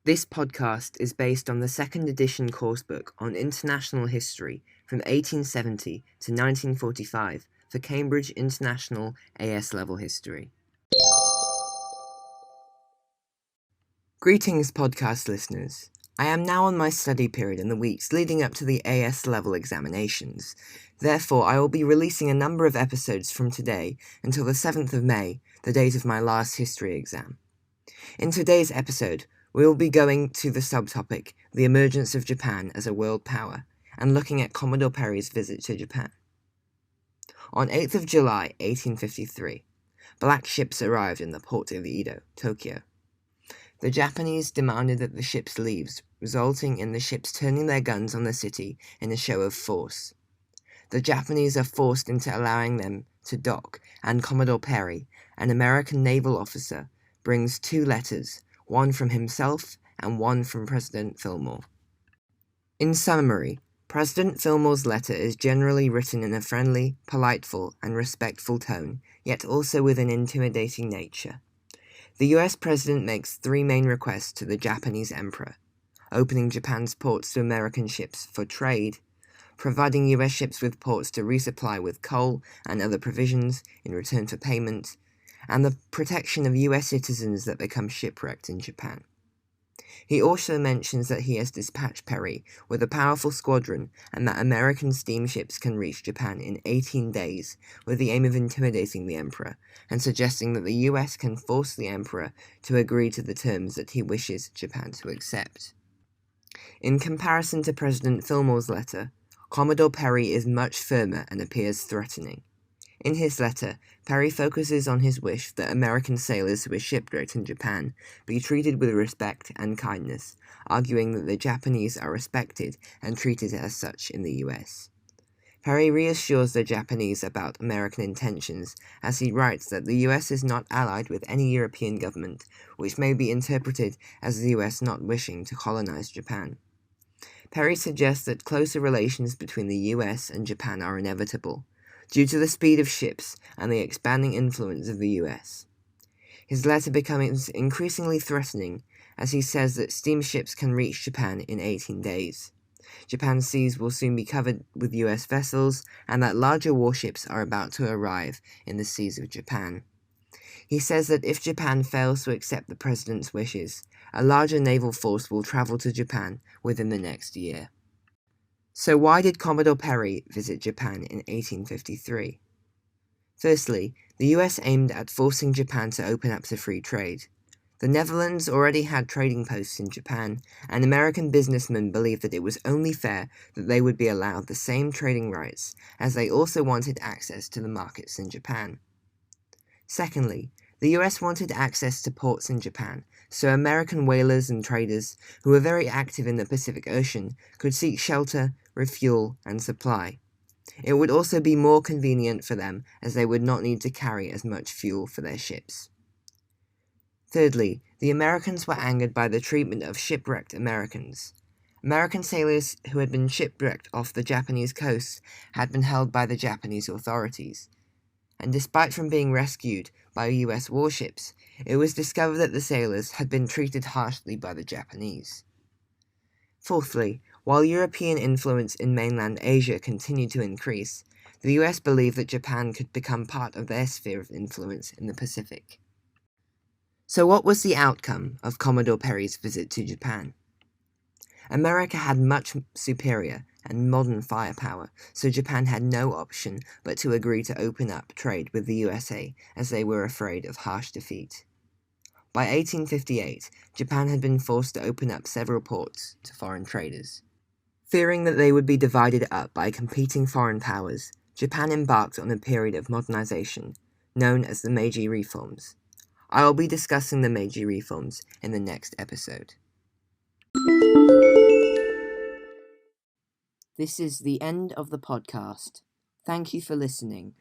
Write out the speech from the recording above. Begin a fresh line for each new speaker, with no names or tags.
This podcast is based on the second edition coursebook on international history from 1870 to 1945 for Cambridge International AS Level History. Greetings, podcast listeners. I am now on my study period in the weeks leading up to the AS level examinations. Therefore, I will be releasing a number of episodes from today until the 7th of May, the date of my last history exam. In today's episode, we will be going to the subtopic, the emergence of Japan as a world power, and looking at Commodore Perry's visit to Japan. On 8th of July, 1853, black ships arrived in the port of Edo, Tokyo. The Japanese demanded that the ships leave, resulting in the ships turning their guns on the city in a show of force. The Japanese are forced into allowing them to dock, and Commodore Perry, an American naval officer, brings two letters, one from himself and one from President Fillmore. In summary, President Fillmore's letter is generally written in a friendly, politeful, and respectful tone, yet also with an intimidating nature. The US President makes three main requests to the Japanese Emperor: opening Japan's ports to American ships for trade, providing US ships with ports to resupply with coal and other provisions in return for payment, and the protection of US citizens that become shipwrecked in Japan. He also mentions that he has dispatched Perry with a powerful squadron and that American steamships can reach Japan in 18 days with the aim of intimidating the Emperor, and suggesting that the US can force the Emperor to agree to the terms that he wishes Japan to accept. In comparison to President Fillmore's letter, Commodore Perry is much firmer and appears threatening. In his letter, Perry focuses on his wish that American sailors who are shipwrecked in Japan be treated with respect and kindness, arguing that the Japanese are respected and treated as such in the US. Perry reassures the Japanese about American intentions as he writes that the US is not allied with any European government, which may be interpreted as the US not wishing to colonize Japan. Perry suggests that closer relations between the US and Japan are inevitable, due to the speed of ships and the expanding influence of the US. His letter becomes increasingly threatening as he says that steamships can reach Japan in 18 days. Japan's seas will soon be covered with US vessels, and that larger warships are about to arrive in the seas of Japan. He says that if Japan fails to accept the president's wishes, a larger naval force will travel to Japan within the next year. So why did Commodore Perry visit Japan in 1853? Firstly, the US aimed at forcing Japan to open up to free trade. The Netherlands already had trading posts in Japan, and American businessmen believed that it was only fair that they would be allowed the same trading rights, as they also wanted access to the markets in Japan. Secondly, the US wanted access to ports in Japan, so American whalers and traders, who were very active in the Pacific Ocean, could seek shelter, refuel, and supply. It would also be more convenient for them, as they would not need to carry as much fuel for their ships. Thirdly, the Americans were angered by the treatment of shipwrecked Americans. American sailors who had been shipwrecked off the Japanese coast had been held by the Japanese authorities, and despite from being rescued by US warships, it was discovered that the sailors had been treated harshly by the Japanese. Fourthly, while European influence in mainland Asia continued to increase, the US believed that Japan could become part of their sphere of influence in the Pacific. So what was the outcome of Commodore Perry's visit to Japan? America had much superior and modern firepower, so Japan had no option but to agree to open up trade with the USA, as they were afraid of harsh defeat. By 1858, Japan had been forced to open up several ports to foreign traders. Fearing that they would be divided up by competing foreign powers, Japan embarked on a period of modernization, known as the Meiji Reforms. I will be discussing the Meiji Reforms in the next episode. This is the end of the podcast. Thank you for listening.